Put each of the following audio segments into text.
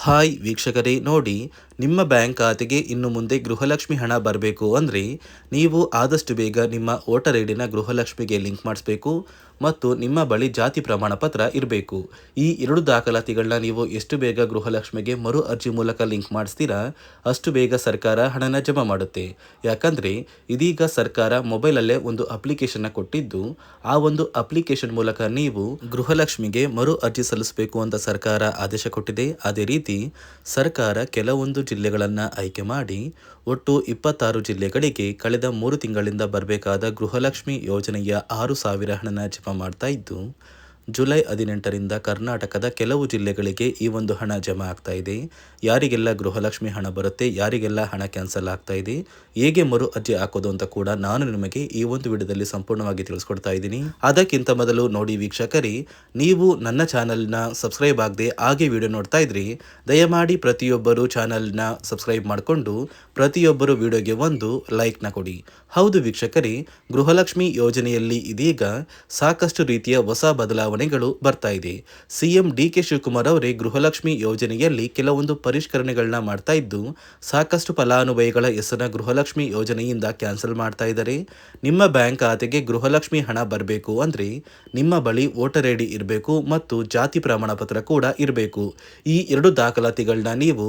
Hi ವೀಕ್ಷಕರೇ, ನೋಡಿ, ನಿಮ್ಮ ಬ್ಯಾಂಕ್ ಖಾತೆಗೆ ಇನ್ನು ಮುಂದೆ ಗೃಹಲಕ್ಷ್ಮಿ ಹಣ ಬರಬೇಕು ಅಂದರೆ ನೀವು ಆದಷ್ಟು ಬೇಗ ನಿಮ್ಮ ವೋಟರ್ ಐಡಿನ ಗೃಹಲಕ್ಷ್ಮಿಗೆ ಲಿಂಕ್ ಮಾಡಿಸ್ಬೇಕು ಮತ್ತು ನಿಮ್ಮ ಬಳಿ ಜಾತಿ ಪ್ರಮಾಣ ಪತ್ರ ಇರಬೇಕು. ಈ ಎರಡು ದಾಖಲಾತಿಗಳನ್ನ ನೀವು ಎಷ್ಟು ಬೇಗ ಗೃಹಲಕ್ಷ್ಮಿಗೆ ಮರು ಅರ್ಜಿ ಮೂಲಕ ಲಿಂಕ್ ಮಾಡಿಸ್ತೀರಾ ಅಷ್ಟು ಬೇಗ ಸರ್ಕಾರ ಹಣನ ಜಮಾ ಮಾಡುತ್ತೆ. ಯಾಕಂದರೆ ಇದೀಗ ಸರ್ಕಾರ ಮೊಬೈಲಲ್ಲೇ ಒಂದು ಅಪ್ಲಿಕೇಶನ್ನ ಕೊಟ್ಟಿದ್ದು, ಆ ಒಂದು ಅಪ್ಲಿಕೇಶನ್ ಮೂಲಕ ನೀವು ಗೃಹಲಕ್ಷ್ಮಿಗೆ ಮರು ಅರ್ಜಿ ಸಲ್ಲಿಸಬೇಕು ಅಂತ ಸರ್ಕಾರ ಆದೇಶ ಕೊಟ್ಟಿದೆ. ಅದೇ ರೀತಿ ಸರ್ಕಾರ ಕೆಲವೊಂದು ಜಿಲ್ಲೆಗಳನ್ನು ಆಯ್ಕೆ ಮಾಡಿ ಒಟ್ಟು 26 ಜಿಲ್ಲೆಗಳಿಗೆ ಕಳೆದ 3 ತಿಂಗಳಿಂದ ಬರಬೇಕಾದ ಗೃಹಲಕ್ಷ್ಮಿ ಯೋಜನೆಯ 6,000 ಹಣನ ಜಮಾ ಮಾಡ್ತಾ ಇದ್ದು, ಜುಲೈ 18ರಿಂದ ಕರ್ನಾಟಕದ ಕೆಲವು ಜಿಲ್ಲೆಗಳಿಗೆ ಈ ಒಂದು ಹಣ ಜಮಾ ಆಗ್ತಾ ಇದೆ. ಯಾರಿಗೆಲ್ಲ ಗೃಹಲಕ್ಷ್ಮಿ ಹಣ ಬರುತ್ತೆ, ಯಾರಿಗೆಲ್ಲ ಹಣ ಕ್ಯಾನ್ಸಲ್ ಆಗ್ತಾ ಇದೆ, ಹೇಗೆ ಮರು ಅರ್ಜಿ ಹಾಕೋದು ಅಂತ ಕೂಡ ನಾನು ನಿಮಗೆ ಈ ಒಂದು ವಿಡಿಯೋದಲ್ಲಿ ಸಂಪೂರ್ಣವಾಗಿ ತಿಳಿಸ್ಕೊಡ್ತಾ ಇದ್ದೀನಿ. ಅದಕ್ಕಿಂತ ಮೊದಲು ನೋಡಿ ವೀಕ್ಷಕರೇ, ನೀವು ನನ್ನ ಚಾನಲ್ನ ಸಬ್ಸ್ಕ್ರೈಬ್ ಆಗದೆ ಹಾಗೆ ವಿಡಿಯೋ ನೋಡ್ತಾ ಇದ್ರಿ, ದಯಮಾಡಿ ಪ್ರತಿಯೊಬ್ಬರು ಚಾನಲ್ನ ಸಬ್ಸ್ಕ್ರೈಬ್ ಮಾಡಿಕೊಂಡು ಪ್ರತಿಯೊಬ್ಬರು ವಿಡಿಯೋಗೆ ಒಂದು ಲೈಕ್ನ ಕೊಡಿ. ಹೌದು ವೀಕ್ಷಕರೇ, ಗೃಹಲಕ್ಷ್ಮಿ ಯೋಜನೆಯಲ್ಲಿ ಇದೀಗ ಸಾಕಷ್ಟು ರೀತಿಯ ಹೊಸ ಬದಲಾವಣೆಗಳು ಬರ್ತಾ ಇದೆ. ಸಿಎಂ ಡಿ.ಕೆ. ಶಿವಕುಮಾರ್ ಅವರೇ ಗೃಹಲಕ್ಷ್ಮಿ ಯೋಜನೆಯಲ್ಲಿ ಕೆಲವೊಂದು ಪರಿಷ್ಕರಣೆಗಳನ್ನ ಮಾಡ್ತಾ ಇದ್ದು, ಸಾಕಷ್ಟು ಫಲಾನುಭವಿಗಳ ಹೆಸರನ್ನ ಗೃಹಲಕ್ಷ್ಮಿ ಯೋಜನೆಯಿಂದ ಕ್ಯಾನ್ಸಲ್ ಮಾಡ್ತಾ ಇದ್ದಾರೆ. ನಿಮ್ಮ ಬ್ಯಾಂಕ್ ಖಾತೆಗೆ ಗೃಹಲಕ್ಷ್ಮಿ ಹಣ ಬರಬೇಕು ಅಂದರೆ ನಿಮ್ಮ ಬಳಿ ವೋಟರ್ ಐಡಿ ಇರಬೇಕು ಮತ್ತು ಜಾತಿ ಪ್ರಮಾಣ ಪತ್ರ ಕೂಡ ಇರಬೇಕು. ಈ ಎರಡು ದಾಖಲಾತಿಗಳನ್ನ ನೀವು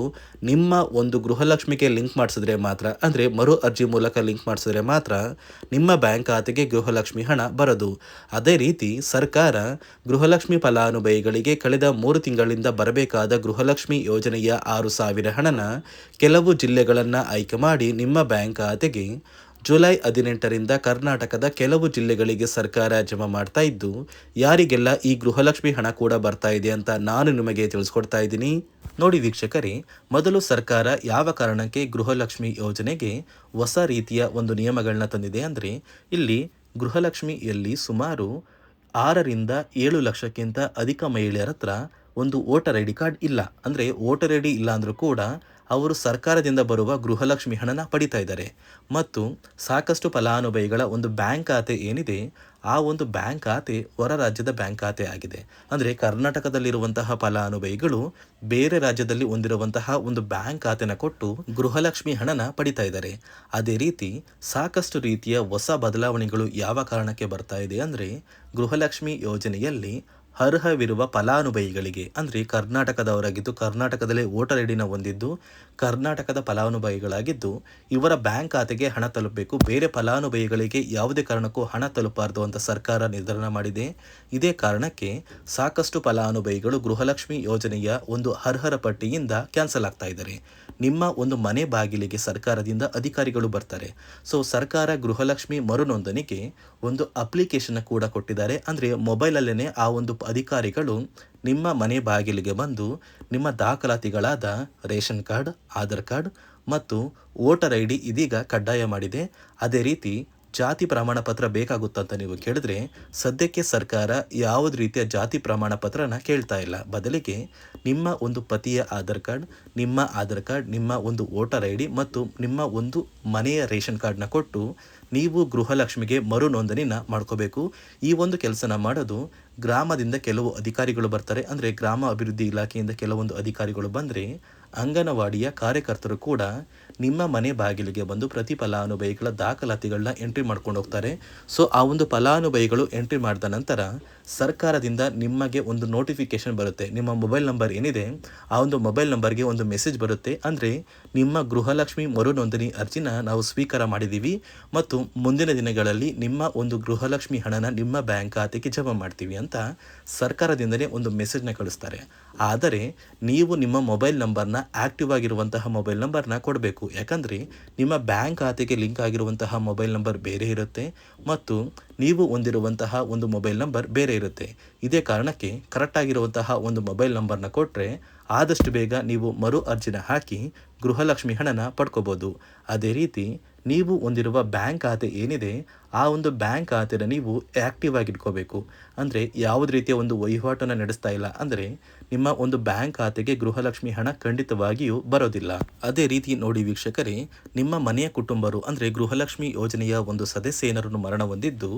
ನಿಮ್ಮ ಒಂದು ಗೃಹಲಕ್ಷ್ಮಿಗೆ ಲಿಂಕ್ ಮಾಡಿಸಿದ್ರೆ ಮಾತ್ರ, ಅಂದರೆ ಮರು ಅರ್ಜಿ ಮೂಲಕ ಲಿಂಕ್ ಮಾಡಿಸಿದ್ರೆ ಮಾತ್ರ ನಿಮ್ಮ ಬ್ಯಾಂಕ್ ಖಾತೆಗೆ ಗೃಹಲಕ್ಷ್ಮಿ ಹಣ ಬರೋದು. ಅದೇ ರೀತಿ ಸರ್ಕಾರ ಗೃಹಲಕ್ಷ್ಮಿ ಫಲಾನುಭವಿಗಳಿಗೆ ಕಳೆದ 3 ತಿಂಗಳಿಂದ ಬರಬೇಕಾದ ಗೃಹಲಕ್ಷ್ಮಿ ಯೋಜನೆಯ 6,000 ಹಣನ ಕೆಲವು ಜಿಲ್ಲೆಗಳನ್ನು ಆಯ್ಕೆ ಮಾಡಿ ನಿಮ್ಮ ಬ್ಯಾಂಕ್ ಖಾತೆಗೆ ಜುಲೈ 18ರಿಂದ ಕರ್ನಾಟಕದ ಕೆಲವು ಜಿಲ್ಲೆಗಳಿಗೆ ಸರ್ಕಾರ ಜಮಾ ಮಾಡ್ತಾ ಇದ್ದು, ಯಾರಿಗೆಲ್ಲ ಈ ಗೃಹಲಕ್ಷ್ಮಿ ಹಣ ಕೂಡ ಬರ್ತಾ ಇದೆ ಅಂತ ನಾನು ನಿಮಗೆ ತಿಳಿಸ್ಕೊಡ್ತಾ ಇದ್ದೀನಿ. ನೋಡಿ ವೀಕ್ಷಕರೇ, ಮೊದಲು ಸರ್ಕಾರ ಯಾವ ಕಾರಣಕ್ಕೆ ಗೃಹಲಕ್ಷ್ಮಿ ಯೋಜನೆಗೆ ಹೊಸ ರೀತಿಯ ಒಂದು ನಿಯಮಗಳನ್ನ ತಂದಿದೆ ಅಂದರೆ, ಇಲ್ಲಿ ಗೃಹಲಕ್ಷ್ಮಿಯಲ್ಲಿ ಸುಮಾರು 6ರಿಂದ 7 ಲಕ್ಷಕ್ಕಿಂತ ಅಧಿಕ ಮಹಿಳೆಯರ ಹತ್ರ ಒಂದು ವೋಟರ್ ಐ ಡಿ ಕಾರ್ಡ್ ಇಲ್ಲ. ಅಂದರೆ ವೋಟರ್ ಐ ಡಿ ಇಲ್ಲ ಅಂದರೂ ಕೂಡ ಅವರು ಸರ್ಕಾರದಿಂದ ಬರುವ ಗೃಹಲಕ್ಷ್ಮಿ ಹಣನ ಪಡಿತಾ ಇದ್ದಾರೆ. ಮತ್ತು ಸಾಕಷ್ಟು ಫಲಾನುಭವಿಗಳ ಒಂದು ಬ್ಯಾಂಕ್ ಖಾತೆ ಏನಿದೆ, ಆ ಒಂದು ಬ್ಯಾಂಕ್ ಖಾತೆ ಹೊರ ರಾಜ್ಯದ ಬ್ಯಾಂಕ್ ಖಾತೆ ಆಗಿದೆ. ಅಂದರೆ ಕರ್ನಾಟಕದಲ್ಲಿರುವಂತಹ ಫಲಾನುಭವಿಗಳು ಬೇರೆ ರಾಜ್ಯದಲ್ಲಿ ಹೊಂದಿರುವಂತಹ ಒಂದು ಬ್ಯಾಂಕ್ ಖಾತೆನ ಕೊಟ್ಟು ಗೃಹಲಕ್ಷ್ಮಿ ಹಣನ ಪಡಿತಾ ಇದ್ದಾರೆ. ಅದೇ ರೀತಿ ಸಾಕಷ್ಟು ರೀತಿಯ ಹೊಸ ಬದಲಾವಣೆಗಳು ಯಾವ ಕಾರಣಕ್ಕೆ ಬರ್ತಾ ಇದೆ ಅಂದರೆ, ಗೃಹಲಕ್ಷ್ಮಿ ಯೋಜನೆಯಲ್ಲಿ ಅರ್ಹವಿರುವ ಫಲಾನುಭವಿಗಳಿಗೆ, ಅಂದರೆ ಕರ್ನಾಟಕದವರಾಗಿದ್ದು ಕರ್ನಾಟಕದಲ್ಲೇ ವೋಟರ್ ಐ ಡಿನ ಹೊಂದಿದ್ದು ಕರ್ನಾಟಕದ ಫಲಾನುಭವಿಗಳಾಗಿದ್ದು ಇವರ ಬ್ಯಾಂಕ್ ಖಾತೆಗೆ ಹಣ ತಲುಪಬೇಕು, ಬೇರೆ ಫಲಾನುಭವಿಗಳಿಗೆ ಯಾವುದೇ ಕಾರಣಕ್ಕೂ ಹಣ ತಲುಪಬಾರದು ಅಂತ ಸರ್ಕಾರ ನಿರ್ಧಾರ ಮಾಡಿದೆ. ಇದೇ ಕಾರಣಕ್ಕೆ ಸಾಕಷ್ಟು ಫಲಾನುಭವಿಗಳು ಗೃಹಲಕ್ಷ್ಮಿ ಯೋಜನೆಯ ಒಂದು ಅರ್ಹರ ಪಟ್ಟಿಯಿಂದ ಕ್ಯಾನ್ಸಲ್ ಆಗ್ತಾ ಇದ್ದಾರೆ. ನಿಮ್ಮ ಒಂದು ಮನೆ ಬಾಗಿಲಿಗೆ ಸರ್ಕಾರದಿಂದ ಅಧಿಕಾರಿಗಳು ಬರ್ತಾರೆ. ಸೊ ಸರ್ಕಾರ ಗೃಹಲಕ್ಷ್ಮಿ ಮರು ನೋಂದಣಿಗೆ ಒಂದು ಅಪ್ಲಿಕೇಶನ್ ಕೂಡ ಕೊಟ್ಟಿದ್ದಾರೆ. ಅಂದರೆ ಮೊಬೈಲಲ್ಲೇ ಆ ಒಂದು ಅಧಿಕಾರಿಗಳು ನಿಮ್ಮ ಮನೆ ಬಾಗಿಲಿಗೆ ಬಂದು ನಿಮ್ಮ ದಾಖಲಾತಿಗಳಾದ ರೇಷನ್ ಕಾರ್ಡ್, ಆಧಾರ್ ಕಾರ್ಡ್ ಮತ್ತು ವೋಟರ್ ಐ ಡಿ ಇದೀಗ ಕಡ್ಡಾಯ ಮಾಡಿದೆ. ಅದೇ ರೀತಿ ಜಾತಿ ಪ್ರಮಾಣ ಪತ್ರ ಬೇಕಾಗುತ್ತಂತ ನೀವು ಕೇಳಿದ್ರೆ, ಸದ್ಯಕ್ಕೆ ಸರ್ಕಾರ ಯಾವುದೇ ರೀತಿಯ ಜಾತಿ ಪ್ರಮಾಣ ಪತ್ರನ ಕೇಳ್ತಾ ಇಲ್ಲ. ಬದಲಿಗೆ ನಿಮ್ಮ ಒಂದು ಪತಿಯ ಆಧಾರ್ ಕಾರ್ಡ್, ನಿಮ್ಮ ಒಂದು ವೋಟರ್ ಐ ಡಿ ಮತ್ತು ನಿಮ್ಮ ಒಂದು ಮನೆಯ ರೇಷನ್ ಕಾರ್ಡ್ನ ಕೊಟ್ಟು ನೀವು ಗೃಹಲಕ್ಷ್ಮಿಗೆ ಮರು ನೋಂದಣಿನ ಮಾಡ್ಕೋಬೇಕು. ಈ ಒಂದು ಕೆಲಸನ ಮಾಡೋದು ಗ್ರಾಮದಿಂದ ಕೆಲವು ಅಧಿಕಾರಿಗಳು ಬರ್ತಾರೆ. ಅಂದರೆ ಗ್ರಾಮ ಅಭಿವೃದ್ಧಿ ಇಲಾಖೆಯಿಂದ ಕೆಲವೊಂದು ಅಧಿಕಾರಿಗಳು ಬಂದರೆ ಅಂಗನವಾಡಿಯ ಕಾರ್ಯಕರ್ತರು ಕೂಡ ನಿಮ್ಮ ಮನೆ ಬಾಗಿಲಿಗೆ ಬಂದು ಪ್ರತಿ ಫಲಾನುಭವಿಗಳ ದಾಖಲಾತಿಗಳನ್ನ ಎಂಟ್ರಿ ಮಾಡ್ಕೊಂಡು ಹೋಗ್ತಾರೆ. ಸೊ ಆ ಒಂದು ಫಲಾನುಭವಿಗಳು ಎಂಟ್ರಿ ಮಾಡಿದ ನಂತರ ಸರ್ಕಾರದಿಂದ ನಿಮಗೆ ಒಂದು ನೋಟಿಫಿಕೇಶನ್ ಬರುತ್ತೆ. ನಿಮ್ಮ ಮೊಬೈಲ್ ನಂಬರ್ ಏನಿದೆ ಆ ಒಂದು ಮೊಬೈಲ್ ನಂಬರ್ಗೆ ಒಂದು ಮೆಸೇಜ್ ಬರುತ್ತೆ. ಅಂದರೆ ನಿಮ್ಮ ಗೃಹಲಕ್ಷ್ಮಿ ಮರು ನೋಂದಣಿ ಅರ್ಜಿನ ನಾವು ಸ್ವೀಕಾರ ಮಾಡಿದ್ದೀವಿ ಮತ್ತು ಮುಂದಿನ ದಿನಗಳಲ್ಲಿ ನಿಮ್ಮ ಒಂದು ಗೃಹಲಕ್ಷ್ಮಿ ಹಣನ ನಿಮ್ಮ ಬ್ಯಾಂಕ್ ಖಾತೆಗೆ ಜಮಾ ಮಾಡ್ತೀವಿ ಅಂತ ಸರ್ಕಾರದಿಂದಲೇ ಒಂದು ಮೆಸೇಜ್ನ ಕಳಿಸ್ತಾರೆ. ಆದರೆ ನೀವು ನಿಮ್ಮ ಮೊಬೈಲ್ ನಂಬರ್ನ ಆಕ್ಟಿವ್ ಆಗಿರುವಂತಹ ಮೊಬೈಲ್ ನಂಬರ್ನ ಕೊಡಬೇಕು. ಯಾಕಂದರೆ ನಿಮ್ಮ ಬ್ಯಾಂಕ್ ಖಾತೆಗೆ ಲಿಂಕ್ ಆಗಿರುವಂತಹ ಮೊಬೈಲ್ ನಂಬರ್ ಬೇರೆ ಇರುತ್ತೆ ಮತ್ತು ನೀವು ಹೊಂದಿರುವಂತಹ ಒಂದು ಮೊಬೈಲ್ ನಂಬರ್ ಬೇರೆ ಇರುತ್ತೆ. ಇದೇ ಕಾರಣಕ್ಕೆ ಕರೆಕ್ಟ್ ಆಗಿರುವಂತಹ ಒಂದು ಮೊಬೈಲ್ ನಂಬರ್ನ ಕೊಟ್ಟರೆ ಆದಷ್ಟು ಬೇಗ ನೀವು ಮರು ಅರ್ಜಿನ ಹಾಕಿ ಗೃಹಲಕ್ಷ್ಮಿ ಹಣನ ಪಡ್ಕೋಬೋದು. ಅದೇ ರೀತಿ ನೀವು ಹೊಂದಿರುವ ಬ್ಯಾಂಕ್ ಖಾತೆ ಏನಿದೆ ಆ ಒಂದು ಬ್ಯಾಂಕ್ ಖಾತೆನ ನೀವು ಆ್ಯಕ್ಟಿವ್ ಆಗಿ ಇಟ್ಕೋಬೇಕು. ಅಂದರೆ ಯಾವುದೇ ರೀತಿಯ ಒಂದು ವಹಿವಾಟನ್ನು ನಡೆಸ್ತಾ ಇಲ್ಲ ಅಂದರೆ ನಿಮ್ಮ ಒಂದು ಬ್ಯಾಂಕ್ ಖಾತೆಗೆ ಗೃಹಲಕ್ಷ್ಮಿ ಹಣ ಖಂಡಿತವಾಗಿಯೂ ಬರೋದಿಲ್ಲ. ಅದೇ ರೀತಿ ನೋಡಿ ವೀಕ್ಷಕರೇ, ನಿಮ್ಮ ಮನೆಯ ಕುಟುಂಬರು ಅಂದರೆ ಗೃಹಲಕ್ಷ್ಮಿ ಯೋಜನೆಯ ಒಂದು ಸದಸ್ಯ ಏನಾರನ್ನು ಮರಣ ಹೊಂದಿದ್ದು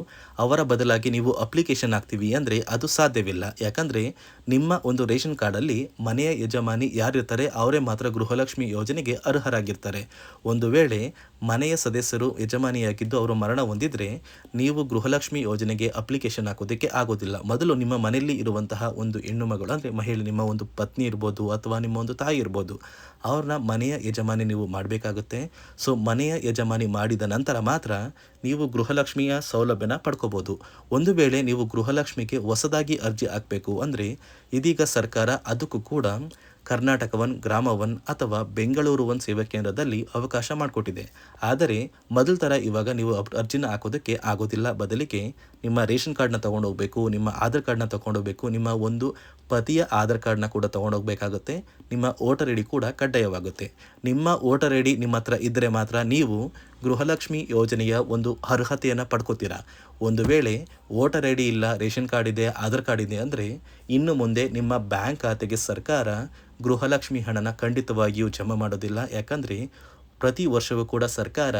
ಅವರ ಬದಲಾಗಿ ನೀವು ಅಪ್ಲಿಕೇಶನ್ ಹಾಕ್ತೀವಿ ಅಂದರೆ ಅದು ಸಾಧ್ಯವಿಲ್ಲ. ಯಾಕಂದರೆ ನಿಮ್ಮ ಒಂದು ರೇಷನ್ ಕಾರ್ಡಲ್ಲಿ ಮನೆಯ ಯಜಮಾನಿ ಯಾರಿರ್ತಾರೆ ಅವರೇ ಮಾತ್ರ ಗೃಹಲಕ್ಷ್ಮಿ ಯೋಜನೆಗೆ ಅರ್ಹರಾಗಿರ್ತಾರೆ. ಒಂದು ವೇಳೆ ಮನೆಯ ಸದಸ್ಯರು ಯಜಮಾನಿಯಾಗಿದ್ದು ಅವರು ಮರಣ ಹೊಂದಿದ್ರೆ ನೀವು ಗೃಹಲಕ್ಷ್ಮಿ ಯೋಜನೆಗೆ ಅಪ್ಲಿಕೇಶನ್ ಹಾಕೋದಕ್ಕೆ ಆಗೋದಿಲ್ಲ. ಮೊದಲು ನಿಮ್ಮ ಮನೆಯಲ್ಲಿ ಇರುವಂತಹ ಒಂದು ಹೆಣ್ಣು ಮಗಳು ಅಂದರೆ ಮಹಿಳೆ, ನಿಮ್ಮ ಒಂದು ಪತ್ನಿ ಇರ್ಬೋದು ಅಥವಾ ನಿಮ್ಮ ಒಂದು ತಾಯಿ ಇರ್ಬೋದು, ಅವ್ರನ್ನ ಮನೆಯ ಯಜಮಾನಿ ನೀವು ಮಾಡಬೇಕಾಗುತ್ತೆ. ಸೊ ಮನೆಯ ಯಜಮಾನಿ ಮಾಡಿದ ನಂತರ ಮಾತ್ರ ನೀವು ಗೃಹಲಕ್ಷ್ಮಿಯ ಸೌಲಭ್ಯನ ಪಡ್ಕೋಬೋದು. ಒಂದು ವೇಳೆ ನೀವು ಗೃಹಲಕ್ಷ್ಮಿಗೆ ಹೊಸದಾಗಿ ಅರ್ಜಿ ಹಾಕಬೇಕು ಅಂದರೆ ಇದೀಗ ಸರ್ಕಾರ ಅದಕ್ಕೂ ಕೂಡ ಕರ್ನಾಟಕ ಒನ್, ಗ್ರಾಮ ಒನ್ ಅಥವಾ ಬೆಂಗಳೂರು ಒನ್ ಸೇವಾ ಕೇಂದ್ರದಲ್ಲಿ ಅವಕಾಶ ಮಾಡಿಕೊಟ್ಟಿದೆ. ಆದರೆ ಮೊದಲ ಥರ ಇವಾಗ ನೀವು ಅರ್ಜಿನ ಹಾಕೋದಕ್ಕೆ ಆಗೋದಿಲ್ಲ. ಬದಲಿಗೆ ನಿಮ್ಮ ರೇಷನ್ ಕಾರ್ಡ್ನ ತೊಗೊಂಡೋಗ್ಬೇಕು, ನಿಮ್ಮ ಆಧಾರ್ ಕಾರ್ಡ್ನ ತೊಗೊಂಡೋಗ್ಬೇಕು, ನಿಮ್ಮ ಒಂದು ಪತಿಯ ಆಧಾರ್ ಕಾರ್ಡ್ನ ಕೂಡ ತೊಗೊಂಡೋಗ್ಬೇಕಾಗುತ್ತೆ, ನಿಮ್ಮ ವೋಟರ್ ಐ ಡಿ ಕೂಡ ಕಡ್ಡಾಯವಾಗುತ್ತೆ. ನಿಮ್ಮ ವೋಟರ್ ಐ ಡಿ ನಿಮ್ಮ ಹತ್ರ ಇದ್ದರೆ ಮಾತ್ರ ನೀವು ಗೃಹಲಕ್ಷ್ಮಿ ಯೋಜನೆಯ ಒಂದು ಅರ್ಹತೆಯನ್ನು ಪಡ್ಕೋತೀರಾ. ಒಂದು ವೇಳೆ ವೋಟರ್ ಐ ಡಿ ಇಲ್ಲ, ರೇಷನ್ ಕಾರ್ಡ್ ಇದೆ, ಆಧಾರ್ ಕಾರ್ಡ್ ಇದೆ ಅಂದರೆ ಇನ್ನು ಮುಂದೆ ನಿಮ್ಮ ಬ್ಯಾಂಕ್ ಖಾತೆಗೆ ಸರ್ಕಾರ ಗೃಹಲಕ್ಷ್ಮಿ ಹಣನ ಖಂಡಿತವಾಗಿಯೂ ಜಮಾ ಮಾಡೋದಿಲ್ಲ. ಯಾಕಂದರೆ ಪ್ರತಿ ವರ್ಷವೂ ಕೂಡ ಸರ್ಕಾರ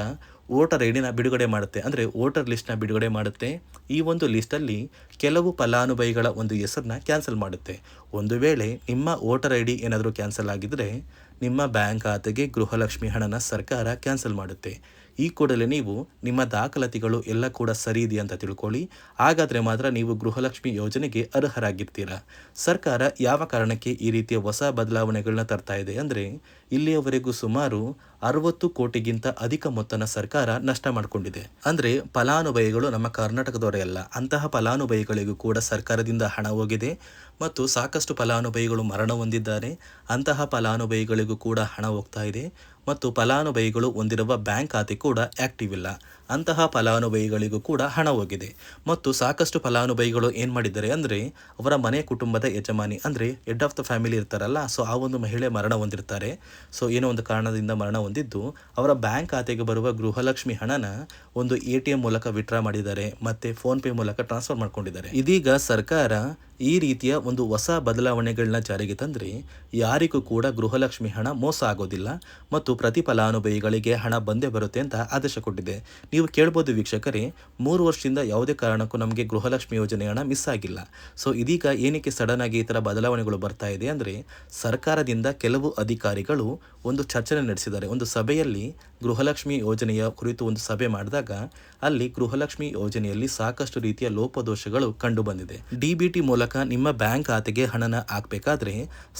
ವೋಟರ್ ಐ ಡಿನ ಬಿಡುಗಡೆ ಮಾಡುತ್ತೆ, ಅಂದರೆ ವೋಟರ್ ಲಿಸ್ಟ್ನ ಬಿಡುಗಡೆ ಮಾಡುತ್ತೆ. ಈ ಒಂದು ಲಿಸ್ಟಲ್ಲಿ ಕೆಲವು ಫಲಾನುಭವಿಗಳ ಒಂದು ಹೆಸರನ್ನ ಕ್ಯಾನ್ಸಲ್ ಮಾಡುತ್ತೆ. ಒಂದು ವೇಳೆ ನಿಮ್ಮ ವೋಟರ್ ಐ ಡಿ ಏನಾದರೂ ಕ್ಯಾನ್ಸಲ್ ಆಗಿದ್ದರೆ ನಿಮ್ಮ ಬ್ಯಾಂಕ್ ಖಾತೆಗೆ ಗೃಹಲಕ್ಷ್ಮಿ ಹಣನ ಸರ್ಕಾರ ಕ್ಯಾನ್ಸಲ್ ಮಾಡುತ್ತೆ. ಈ ಕೂಡಲೇ ನೀವು ನಿಮ್ಮ ದಾಖಲಾತಿಗಳು ಎಲ್ಲ ಕೂಡ ಸರಿ ಇದೆ ಅಂತ ತಿಳ್ಕೊಳ್ಳಿ. ಹಾಗಾದರೆ ಮಾತ್ರ ನೀವು ಗೃಹಲಕ್ಷ್ಮಿ ಯೋಜನೆಗೆ ಅರ್ಹರಾಗಿರ್ತೀರಾ. ಸರ್ಕಾರ ಯಾವ ಕಾರಣಕ್ಕೆ ಈ ರೀತಿಯ ಹೊಸ ಬದಲಾವಣೆಗಳನ್ನ ತರ್ತಾ ಇದೆ ಅಂದರೆ ಇಲ್ಲಿಯವರೆಗೂ ಸುಮಾರು 60 ಕೋಟಿಗಿಂತ ಅಧಿಕ ಮೊತ್ತನ ಸರ್ಕಾರ ನಷ್ಟ ಮಾಡಿಕೊಂಡಿದೆ. ಅಂದರೆ ಫಲಾನುಭವಿಗಳು ನಮ್ಮ ಕರ್ನಾಟಕದವರೇ ಅಲ್ಲ, ಅಂತಹ ಫಲಾನುಭವಿಗಳಿಗೂ ಕೂಡ ಸರ್ಕಾರದಿಂದ ಹಣ ಹೋಗಿದೆ ಮತ್ತು ಸಾಕಷ್ಟು ಫಲಾನುಭವಿಗಳು ಮರಣ ಹೊಂದಿದ್ದಾರೆ. ಅಂತಹ ಫಲಾನುಭವಿಗಳಿಗೂ ಕೂಡ ಹಣ ಹೋಗ್ತಾ ಇದೆ ಮತ್ತು ಫಲಾನುಭವಿಗಳು ಹೊಂದಿರುವ ಬ್ಯಾಂಕ್ ಖಾತೆ ಕೂಡ ಆ್ಯಕ್ಟಿವ್ ಇಲ್ಲ. ಅಂತಹ ಫಲಾನುಭವಿಗಳಿಗೂ ಕೂಡ ಹಣ ಹೋಗಿದೆ ಮತ್ತು ಸಾಕಷ್ಟು ಫಲಾನುಭವಿಗಳು ಏನು ಮಾಡಿದ್ದಾರೆ ಅಂದರೆ ಅವರ ಮನೆ ಕುಟುಂಬದ ಯಜಮಾನಿ ಅಂದರೆ ಹೆಡ್ ಆಫ್ ದ ಫ್ಯಾಮಿಲಿ ಇರ್ತಾರಲ್ಲ, ಸೊ ಆ ಒಂದು ಮಹಿಳೆ ಮರಣ ಹೊಂದಿರ್ತಾರೆ. ಸೊ ಏನೋ ಒಂದು ಕಾರಣದಿಂದ ಮರಣ ಹೊಂದಿದ್ದು ಅವರ ಬ್ಯಾಂಕ್ ಖಾತೆಗೆ ಬರುವ ಗೃಹಲಕ್ಷ್ಮಿ ಹಣನ ಒಂದು ATM ಮೂಲಕ ವಿತ್ಡ್ರಾ ಮಾಡಿದ್ದಾರೆ ಮತ್ತು ಫೋನ್ಪೇ ಮೂಲಕ ಟ್ರಾನ್ಸ್ಫರ್ ಮಾಡ್ಕೊಂಡಿದ್ದಾರೆ. ಇದೀಗ ಸರ್ಕಾರ ಈ ರೀತಿಯ ಒಂದು ಹೊಸ ಬದಲಾವಣೆಗಳನ್ನ ಜಾರಿಗೆ ತಂದರೆ ಯಾರಿಗೂ ಕೂಡ ಗೃಹಲಕ್ಷ್ಮಿ ಹಣ ಮೋಸ ಆಗೋದಿಲ್ಲ ಮತ್ತು ಪ್ರತಿ ಫಲಾನುಭವಿಗಳಿಗೆ ಹಣ ಬಂದೇ ಬರುತ್ತೆ ಅಂತ ಆದೇಶ ಕೊಟ್ಟಿದೆ. ನೀವು ಕೇಳ್ಬೋದು ವೀಕ್ಷಕರೇ, 3 ವರ್ಷದಿಂದ ಯಾವುದೇ ಕಾರಣಕ್ಕೂ ನಮಗೆ ಗೃಹಲಕ್ಷ್ಮಿ ಯೋಜನೆ ಹಣ ಮಿಸ್ ಆಗಿಲ್ಲ. ಸೊ ಇದೀಗ ಏನಕ್ಕೆ ಸಡನ್ ಆಗಿ ಈ ಥರ ಬದಲಾವಣೆಗಳು ಬರ್ತಾ ಇದೆ ಅಂದರೆ ಸರ್ಕಾರದಿಂದ ಕೆಲವು ಅಧಿಕಾರಿಗಳು ಒಂದು ಚರ್ಚೆ ನಡೆಸಿದ್ದಾರೆ. ಒಂದು ಸಭೆಯಲ್ಲಿ ಗೃಹಲಕ್ಷ್ಮಿ ಯೋಜನೆಯ ಕುರಿತು ಒಂದು ಸಭೆ ಮಾಡಿದಾಗ ಅಲ್ಲಿ ಗೃಹಲಕ್ಷ್ಮಿ ಯೋಜನೆಯಲ್ಲಿ ಸಾಕಷ್ಟು ರೀತಿಯ ಲೋಪದೋಷಗಳು ಕಂಡು ಬಂದಿದೆ. DBT ಮೂಲಕ ನಿಮ್ಮ ಬ್ಯಾಂಕ್ ಖಾತೆಗೆ ಹಣನ ಹಾಕಬೇಕಾದ್ರೆ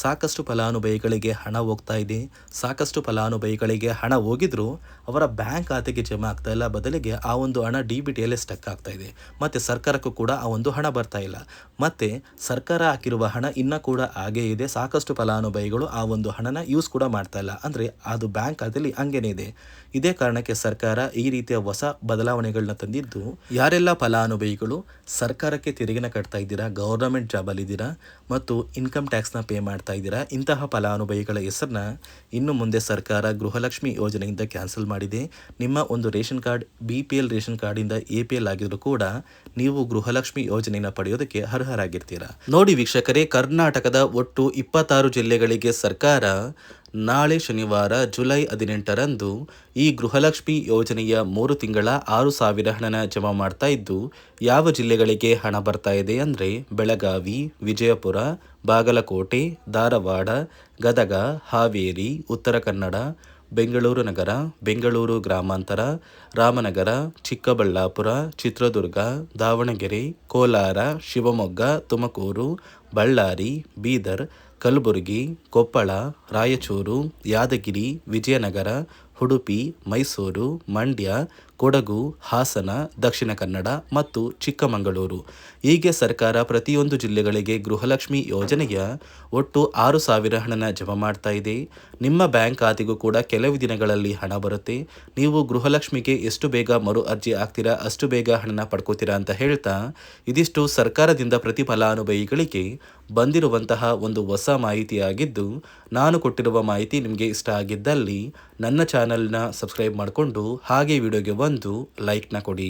ಸಾಕಷ್ಟು ಫಲಾನುಭವಿಗಳಿಗೆ ಹಣ ಹೋಗ್ತಾ ಇದೆ. ಸಾಕಷ್ಟು ಫಲಾನುಭವಿಗಳಿಗೆ ಹಣ ಹೋಗಿದ್ರು ಅವರ ಬ್ಯಾಂಕ್ ಖಾತೆಗೆ ಜಮಾ ಆಗ್ತಾ ಇಲ್ಲ, ಬದಲಿಗೆ ಆ ಒಂದು ಹಣ DBTಯಲ್ಲೇ ಸ್ಟಕ್ ಆಗ್ತಾ ಇದೆ ಮತ್ತು ಸರ್ಕಾರಕ್ಕೂ ಕೂಡ ಆ ಒಂದು ಹಣ ಬರ್ತಾ ಇಲ್ಲ. ಮತ್ತು ಸರ್ಕಾರ ಹಾಕಿರುವ ಹಣ ಇನ್ನೂ ಕೂಡ ಹಾಗೇ ಇದೆ. ಸಾಕಷ್ಟು ಫಲಾನುಭವಿಗಳು ಆ ಒಂದು ಹಣನ ಯೂಸ್ ಕೂಡ ಮಾಡ್ತಾ ಇಲ್ಲ, ಅಂದರೆ ಅದು ಬ್ಯಾಂಕ್ ಖಾತೆಯಲ್ಲಿ ಹಂಗೇನೆ ಇದೆ. ಇದೇ ಕಾರಣಕ್ಕೆ ಸರ್ಕಾರ ಈ ರೀತಿಯ ಹೊಸ ಬದಲಾವಣೆಗಳನ್ನ ತಂದಿದ್ದು, ಯಾರೆಲ್ಲ ಫಲಾನುಭವಿಗಳು ಸರ್ಕಾರಕ್ಕೆ ತೆರಿಗೆನ ಕಟ್ತಾ ಇದ್ದೀರಾ, ಗೌರ್ನಮೆಂಟ್ ಜಾಬಲ್ಲಿದ್ದೀರಾ ಮತ್ತು ಇನ್ಕಮ್ ಟ್ಯಾಕ್ಸ್ನ ಪೇ ಮಾಡ್ತಾ ಇದ್ದೀರಾ, ಇಂತಹ ಫಲಾನುಭವಿಗಳ ಹೆಸರನ್ನ ಇನ್ನು ಮುಂದೆ ಸರ್ಕಾರ ಗೃಹಲಕ್ಷ್ಮಿ ಯೋಜನೆಯಿಂದ ಕ್ಯಾನ್ಸಲ್ ಮಾಡಿದೆ. ನಿಮ್ಮ ಒಂದು ರೇಷನ್ ಕಾರ್ಡ್ BPL ರೇಷನ್ ಕಾರ್ಡಿಂದ APL ಆಗಿದ್ರು ಕೂಡ ನೀವು ಗೃಹಲಕ್ಷ್ಮಿ ಯೋಜನೆಯನ್ನು ಪಡೆಯೋದಕ್ಕೆ ಅರ್ಹರಾಗಿರ್ತೀರಾ. ನೋಡಿ ವೀಕ್ಷಕರೇ, ಕರ್ನಾಟಕದ ಒಟ್ಟು 26 ಜಿಲ್ಲೆಗಳಿಗೆ ಸರ್ಕಾರ ನಾಳೆ ಶನಿವಾರ ಜುಲೈ 18ರಂದು ಈ ಗೃಹಲಕ್ಷ್ಮಿ ಯೋಜನೆಯ 3 ತಿಂಗಳ 6,000 ಹಣನ ಜಮಾ ಮಾಡ್ತಾ ಇದ್ದು, ಯಾವ ಜಿಲ್ಲೆಗಳಿಗೆ ಹಣ ಬರ್ತಾ ಇದೆ ಅಂದರೆ ಬೆಳಗಾವಿ, ವಿಜಯಪುರ, ಬಾಗಲಕೋಟೆ, ಧಾರವಾಡ, ಗದಗ, ಹಾವೇರಿ, ಉತ್ತರ ಕನ್ನಡ, ಬೆಂಗಳೂರು ನಗರ, ಬೆಂಗಳೂರು ಗ್ರಾಮಾಂತರ, ರಾಮನಗರ, ಚಿಕ್ಕಬಳ್ಳಾಪುರ, ಚಿತ್ರದುರ್ಗ, ದಾವಣಗೆರೆ, ಕೋಲಾರ, ಶಿವಮೊಗ್ಗ, ತುಮಕೂರು, ಬಳ್ಳಾರಿ, ಬೀದರ್, ಕಲಬುರಗಿ, ಕೊಪ್ಪಳ, ರಾಯಚೂರು, ಯಾದಗಿರಿ, ವಿಜಯನಗರ, ಉಡುಪಿ, ಮೈಸೂರು, ಮಂಡ್ಯ, ಕೊಡಗು, ಹಾಸನ, ದಕ್ಷಿಣ ಕನ್ನಡ ಮತ್ತು ಚಿಕ್ಕಮಗಳೂರು. ಹೀಗೆ ಸರ್ಕಾರ ಪ್ರತಿಯೊಂದು ಜಿಲ್ಲೆಗಳಿಗೆ ಗೃಹಲಕ್ಷ್ಮಿ ಯೋಜನೆಯ ಒಟ್ಟು 6,000 ಹಣನ ಜಮಾ ಮಾಡ್ತಾ ಇದೆ. ನಿಮ್ಮ ಬ್ಯಾಂಕ್ ಖಾತೆಗೂ ಕೂಡ ಕೆಲವು ದಿನಗಳಲ್ಲಿ ಹಣ ಬರುತ್ತೆ. ನೀವು ಗೃಹಲಕ್ಷ್ಮಿಗೆ ಎಷ್ಟು ಬೇಗ ಮರು ಅರ್ಜಿ ಆಗ್ತೀರಾ ಅಷ್ಟು ಬೇಗ ಹಣನ ಪಡ್ಕೋತೀರಾ ಅಂತ ಹೇಳ್ತಾ, ಇದಿಷ್ಟು ಸರ್ಕಾರದಿಂದ ಪ್ರತಿ ಫಲಾನುಭವಿಗಳಿಗೆ ಬಂದಿರುವಂತಹ ಒಂದು ಹೊಸ ಮಾಹಿತಿಯಾಗಿದ್ದು, ನಾನು ಕೊಟ್ಟಿರುವ ಮಾಹಿತಿ ನಿಮಗೆ ಇಷ್ಟ ಆಗಿದ್ದಲ್ಲಿ ನನ್ನ ಚಾನಲ್ನ ಸಬ್ಸ್ಕ್ರೈಬ್ ಮಾಡಿಕೊಂಡು ಹಾಗೆ ವಿಡಿಯೋಗೆ ಒಂದು ಲೈಕ್ನ ಕೊಡಿ.